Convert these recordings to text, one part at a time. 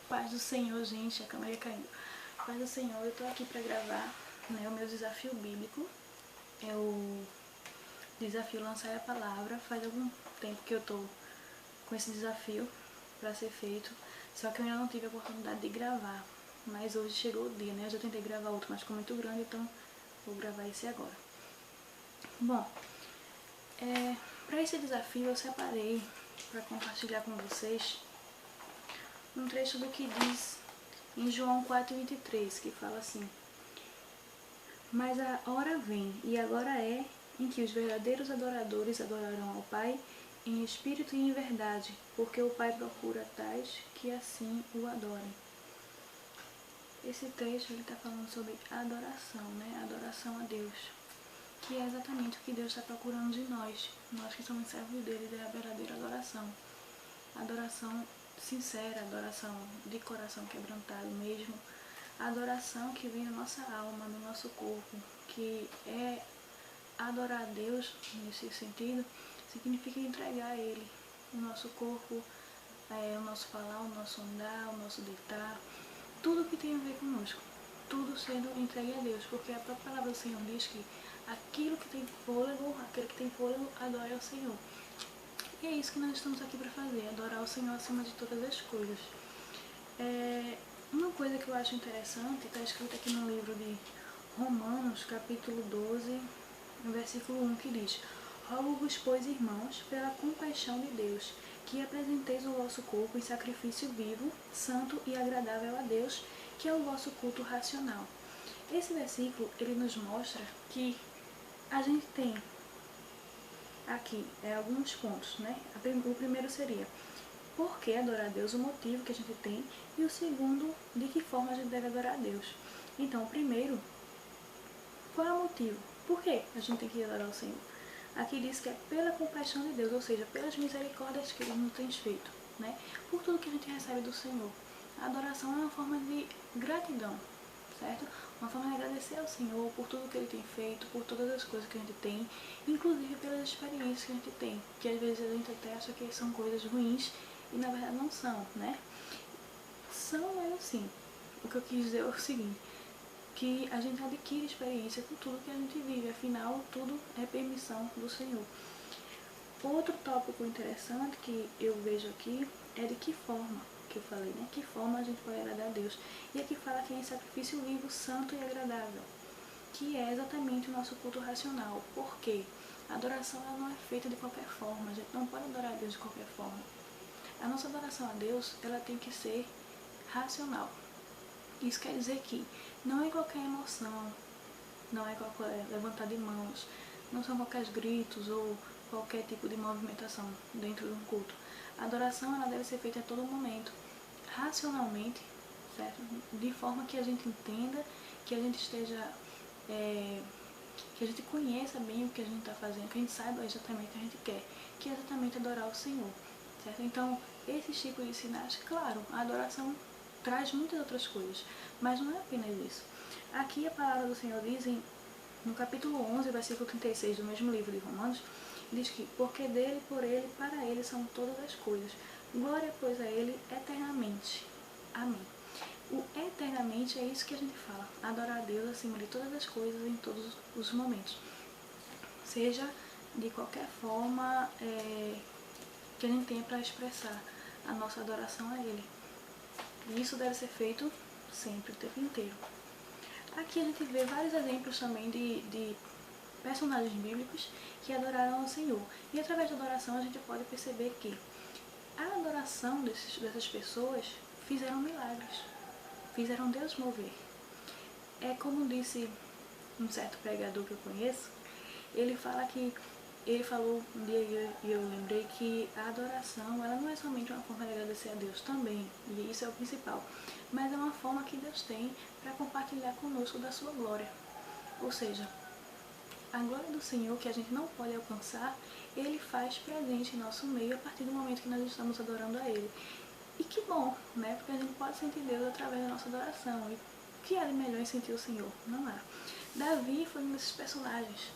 Paz do Senhor, gente, a câmera caindo. Paz do Senhor, eu tô aqui pra gravar, né, o meu desafio bíblico. É o desafio Lançar a Palavra. Faz algum tempo que eu tô com esse desafio pra ser feito, só que eu ainda não tive a oportunidade de gravar. Mas hoje chegou o dia, né? Eu já tentei gravar outro, mas ficou muito grande, então vou gravar esse agora. Bom, para esse desafio eu separei para compartilhar com vocês um trecho do que diz em João 4,23, que fala assim: mas a hora vem, e agora é, em que os verdadeiros adoradores adorarão ao Pai em espírito e em verdade, porque o Pai procura tais que assim o adorem. Esse trecho está falando sobre adoração, né? Adoração a Deus, que é exatamente o que Deus está procurando de nós que somos servos dele, é a verdadeira adoração. Adoração sincera, adoração de coração quebrantado mesmo, adoração que vem da nossa alma, do nosso corpo, que é adorar a Deus nesse sentido, significa entregar a Ele o nosso corpo, o nosso falar, o nosso andar, o nosso deitar, tudo que tem a ver conosco, tudo sendo entregue a Deus, porque a própria palavra do Senhor diz que aquele que tem fôlego adora ao Senhor. E é isso que nós estamos aqui para fazer, adorar o Senhor acima de todas as coisas. Uma coisa que eu acho interessante, está escrito aqui no livro de Romanos, capítulo 12, no versículo 1, que diz: rogo-vos, pois, irmãos, pela compaixão de Deus, que apresenteis o vosso corpo em sacrifício vivo, santo e agradável a Deus, que é o vosso culto racional. Esse versículo, ele nos mostra que a gente tem aqui alguns pontos, né? O primeiro seria por que adorar a Deus, o motivo que a gente tem, e o segundo, de que forma a gente deve adorar a Deus. Então, o primeiro, qual é o motivo? Por que a gente tem que adorar o Senhor? Aqui diz que é pela compaixão de Deus, ou seja, pelas misericórdias que Ele nos tem feito, né? Por tudo que a gente recebe do Senhor. A adoração é uma forma de gratidão, certo? Uma forma de agradecer ao Senhor por tudo que Ele tem feito, por todas as coisas que a gente tem, inclusive pelas experiências que a gente tem, que às vezes a gente até acha que são coisas ruins e na verdade não são, né? São, mas assim, o que eu quis dizer é o seguinte, que a gente adquire experiência com tudo que a gente vive, afinal tudo é permissão do Senhor. Outro tópico interessante que eu vejo aqui é de que forma, que eu falei, né? Que forma a gente pode agradar a Deus. E aqui fala que é em sacrifício vivo, santo e agradável, que é exatamente o nosso culto racional. Por quê? A adoração ela não é feita de qualquer forma, a gente não pode adorar a Deus de qualquer forma. A nossa adoração a Deus, ela tem que ser racional. Isso quer dizer que não é qualquer emoção, não é qualquer levantar de mãos, não são qualquer gritos ou qualquer tipo de movimentação dentro de um culto. A adoração ela deve ser feita a todo momento, racionalmente, certo? De forma que a gente entenda, que a gente esteja, que a gente conheça bem o que a gente está fazendo, que a gente saiba exatamente o que a gente quer, que é exatamente adorar o Senhor, certo? Então, esses tipos de sinais, claro, a adoração traz muitas outras coisas, mas não é apenas isso. Aqui a palavra do Senhor diz no capítulo 11, versículo 36 do mesmo livro de Romanos, diz que porque dele, por ele, para ele são todas as coisas. Glória, pois, a ele eternamente. Amém. O eternamente é isso que a gente fala, adorar a Deus acima de todas as coisas em todos os momentos. Seja de qualquer forma que a gente tenha para expressar a nossa adoração a Ele. E isso deve ser feito sempre, o tempo inteiro. Aqui a gente vê vários exemplos também de personagens bíblicos que adoraram ao Senhor. E através da adoração a gente pode perceber que a adoração dessas pessoas fizeram milagres, fizeram Deus mover. É como disse um certo pregador que eu conheço, ele falou um dia e eu lembrei que a adoração ela não é somente uma forma de agradecer a Deus também, e isso é o principal, mas é uma forma que Deus tem para compartilhar conosco da sua glória. Ou seja, a glória do Senhor que a gente não pode alcançar, Ele faz presente em nosso meio a partir do momento que nós estamos adorando a Ele. E que bom, né? Porque a gente pode sentir Deus através da nossa adoração. E o que há de melhor em sentir o Senhor? Não há. Davi foi um desses personagens.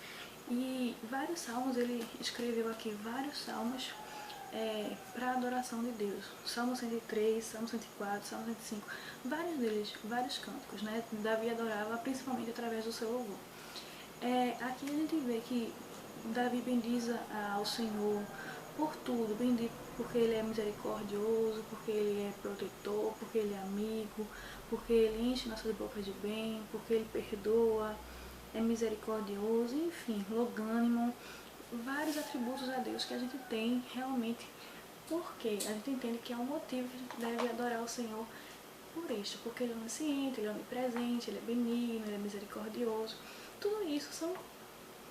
E vários salmos, ele escreveu aqui vários salmos para a adoração de Deus. Salmo 103, Salmo 104, Salmo 105, vários deles, vários cânticos, né? Davi adorava principalmente através do seu louvor. Aqui a gente vê que Davi bendiz ao Senhor por tudo, bendiz porque ele é misericordioso, porque ele é protetor, porque ele é amigo, porque ele enche nossas bocas de bem, porque ele perdoa, é misericordioso, enfim, longânimo, vários atributos a Deus que a gente tem realmente, porque a gente entende que é um motivo que a gente deve adorar o Senhor por isso, porque ele é onisciente, ele é onipresente, ele é benigno, ele é misericordioso. Tudo isso são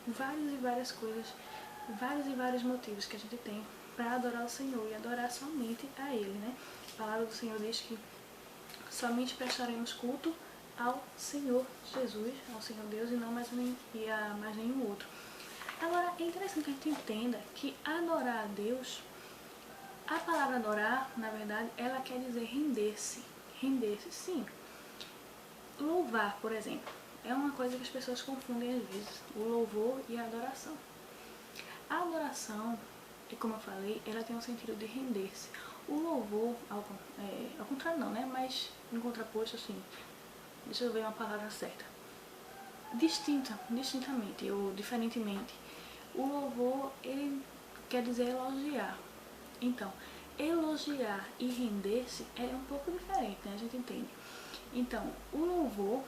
várias e várias coisas, vários e vários motivos que a gente tem para adorar o Senhor e adorar somente a Ele, né? A palavra do Senhor diz que somente prestaremos culto ao Senhor Jesus, ao Senhor Deus, e não mais a mais nenhum outro. Agora, é interessante que a gente entenda que adorar a Deus, a palavra adorar, na verdade, ela quer dizer render-se. Render-se, sim. Louvar, por exemplo, é uma coisa que as pessoas confundem às vezes, o louvor e a adoração. A adoração, como eu falei, ela tem um sentido de render-se. O louvor, ao contrário não, né? Mas em contraposto, assim, deixa eu ver uma palavra certa. Distintamente ou diferentemente. O louvor, ele quer dizer elogiar. Então, elogiar e render-se é um pouco diferente, né? A gente entende. Então, o louvor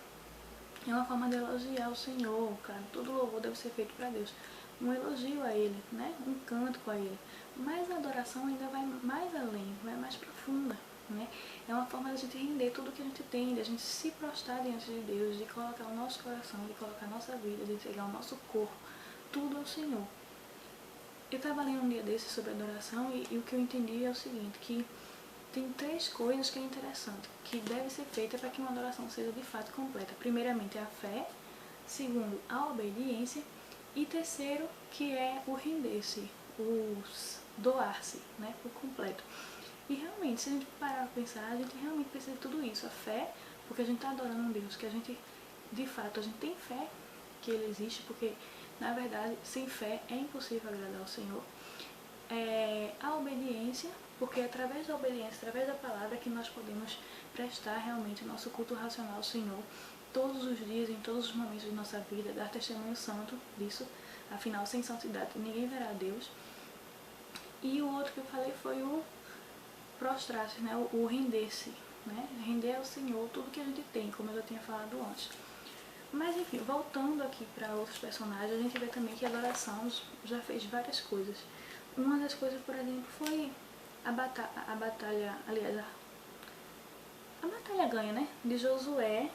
é uma forma de elogiar o Senhor, cara. Todo louvor deve ser feito para Deus. Um elogio a Ele, né? Um cântico a Ele. Mas a adoração ainda vai mais além, vai mais profunda, né? É uma forma de a gente render tudo que a gente tem, de a gente se prostrar diante de Deus, de colocar o nosso coração, de colocar a nossa vida, de entregar o nosso corpo, tudo ao Senhor. Eu estava lendo um dia desses sobre adoração e o que eu entendi é o seguinte, que tem 3 coisas que é interessante, que deve ser feita para que uma adoração seja de fato completa. Primeiramente, a fé. Segundo, a obediência. E terceiro, que é o render-se, o doar-se, né, por completo. E realmente, se a gente parar para pensar, a gente realmente precisa de tudo isso. A fé, porque a gente está adorando um Deus, que a gente, de fato, a gente tem fé que Ele existe, porque, na verdade, sem fé é impossível agradar ao Senhor. A obediência, porque é através da obediência, através da palavra, que nós podemos prestar realmente o nosso culto racional ao Senhor, todos os dias, em todos os momentos de nossa vida, dar testemunho santo disso, afinal, sem santidade ninguém verá a Deus. E o outro que eu falei foi o prostrar-se, né? O render-se, né? Render ao Senhor tudo que a gente tem, como eu já tinha falado antes. Mas enfim, voltando aqui para outros personagens, a gente vê também que a adoração já fez várias coisas. Uma das coisas, por exemplo, foi a batalha, aliás, a batalha ganha, né? De Josué,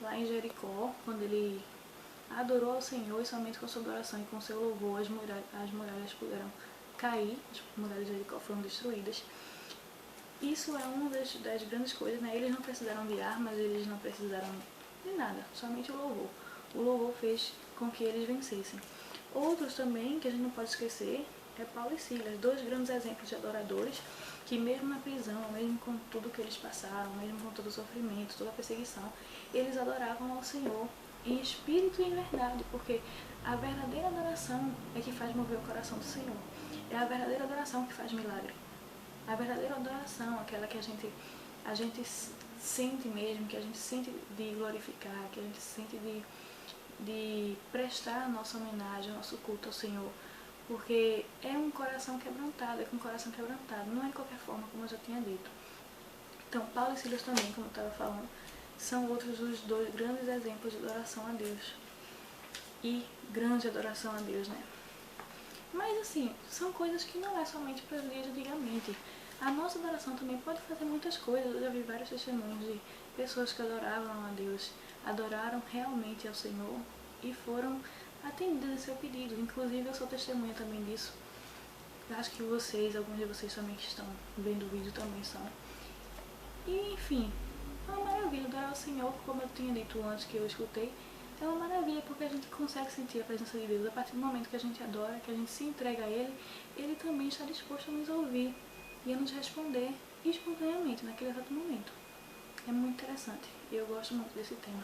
lá em Jericó, quando ele adorou ao Senhor e somente com sua adoração e com seu louvor as muralhas puderam cair, as muralhas de Jericó foram destruídas. Isso é uma das grandes coisas, né? Eles não precisaram de armas, eles não precisaram de nada, somente o louvor. O louvor fez com que eles vencessem. Outros também, que a gente não pode esquecer, é Paulo e Silas, 2 grandes exemplos de adoradores, que mesmo na prisão, mesmo com tudo que eles passaram, mesmo com todo o sofrimento, toda a perseguição, eles adoravam ao Senhor em espírito e em verdade, porque a verdadeira adoração é que faz mover o coração do Senhor. É a verdadeira adoração que faz milagre. A verdadeira adoração, aquela que a gente sente mesmo, que a gente sente de glorificar, que a gente sente de prestar a nossa homenagem, o nosso culto ao Senhor. Porque é um coração quebrantado, é com um coração quebrantado, não é de qualquer forma, como eu já tinha dito. Então, Paulo e Silas também, como eu estava falando, são outros dos 2 grandes exemplos de adoração a Deus. E grande adoração a Deus, né? Mas assim, são coisas que não é somente para os dias de antigamente. A nossa adoração também pode fazer muitas coisas. Eu já vi vários testemunhos de pessoas que adoravam a Deus, adoraram realmente ao Senhor e foram atendidas a seu pedido. Inclusive eu sou testemunha também disso. Eu acho que vocês, alguns de vocês também que estão vendo o vídeo também são. E enfim, é uma maravilha adorar ao Senhor, como eu tinha dito antes que eu escutei. É uma maravilha porque a gente consegue sentir a presença de Deus. A partir do momento que a gente adora, que a gente se entrega a Ele, Ele também está disposto a nos ouvir e a nos responder espontaneamente naquele exato momento. É muito interessante e eu gosto muito desse tema.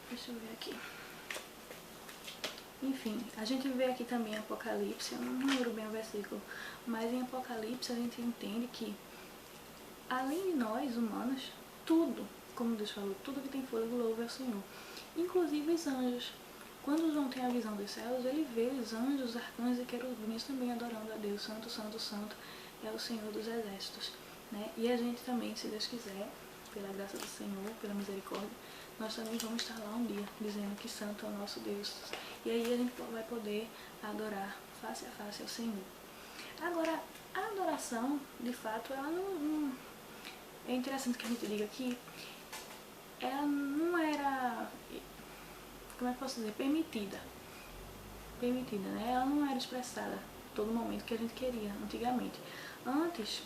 Deixa eu ver aqui. Enfim, a gente vê aqui também em Apocalipse, eu não lembro bem o versículo, mas em Apocalipse a gente entende que, além de nós, humanos, tudo, como Deus falou, tudo que tem fôlego louva ao Senhor, inclusive os anjos. Quando João tem a visão dos céus, ele vê os anjos, os arcanjos e querubins também adorando a Deus. Santo, santo, santo é o Senhor dos exércitos, né? E a gente também, se Deus quiser, pela graça do Senhor, pela misericórdia, nós também vamos estar lá um dia, dizendo que santo é o nosso Deus. E aí a gente vai poder adorar face a face ao Senhor. Agora, a adoração, de fato, ela não é interessante que a gente diga que ela não era, como é que eu posso dizer, permitida, né? Ela não era expressada a todo momento que a gente queria, antigamente. Antes,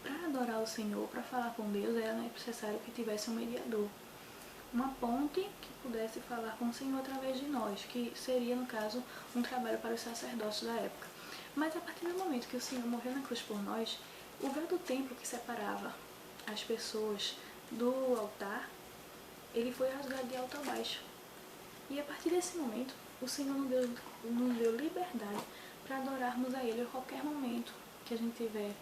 para adorar o Senhor, para falar com Deus, era necessário que tivesse um mediador, uma ponte que pudesse falar com o Senhor através de nós, que seria, no caso, um trabalho para os sacerdotes da época. Mas a partir do momento que o Senhor morreu na cruz por nós, o véu do templo que separava as pessoas do altar, ele foi rasgado de alto a baixo. E a partir desse momento, o Senhor nos deu liberdade para adorarmos a Ele a qualquer momento que a gente tiver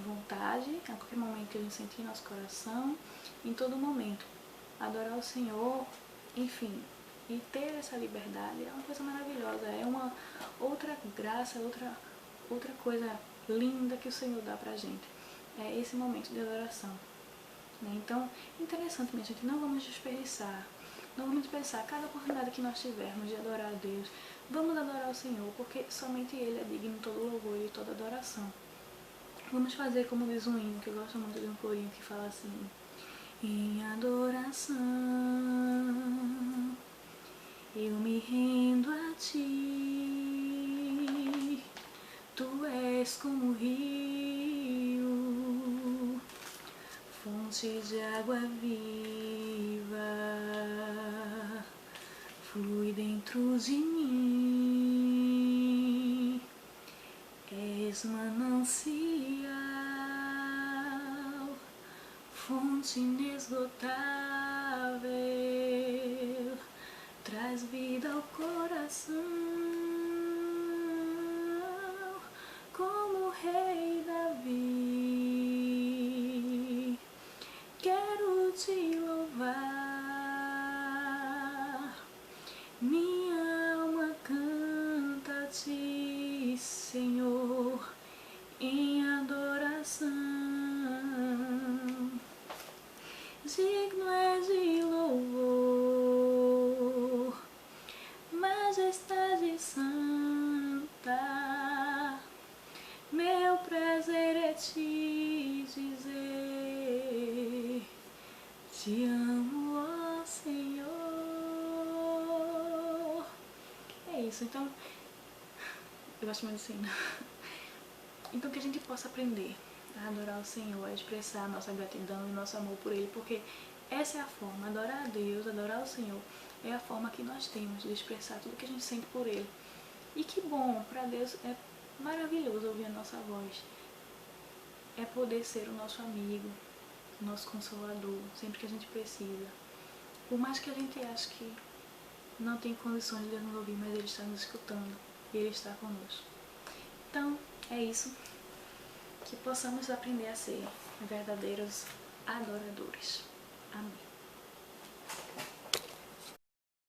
vontade, a qualquer momento que a gente sentir em nosso coração, em todo momento. Adorar o Senhor, enfim, e ter essa liberdade é uma coisa maravilhosa, é uma outra graça, outra coisa linda que o Senhor dá pra gente. É esse momento de adoração, né? Então, interessante, minha gente, não vamos desperdiçar cada oportunidade que nós tivermos de adorar a Deus. Vamos adorar o Senhor, porque somente Ele é digno de todo louvor e de toda adoração. Vamos fazer como diz um hino, que eu gosto muito de um corinho que fala assim: em adoração eu me rendo a Ti, Tu és como rio, fonte de água viva, flui dentro de mim, és manancial, fonte inesgotável, traz vida ao coração, como Rei Davi. Quero te louvar, minha alma canta a Ti, Senhor, em adoração. Digno é de louvor, majestade santa, meu prazer é te dizer, te amo, ó Senhor. É isso, então, eu gosto muito assim. Então que a gente possa aprender a adorar o Senhor, a expressar a nossa gratidão e nosso amor por Ele, porque essa é a forma, adorar a Deus, adorar o Senhor, é a forma que nós temos de expressar tudo que a gente sente por Ele. E que bom, para Deus é maravilhoso ouvir a nossa voz, é poder ser o nosso amigo, o nosso consolador, sempre que a gente precisa. Por mais que a gente ache que não tem condições de nos ouvir, mas Ele está nos escutando e Ele está conosco. Então, é isso. Que possamos aprender a ser verdadeiros adoradores. Amém.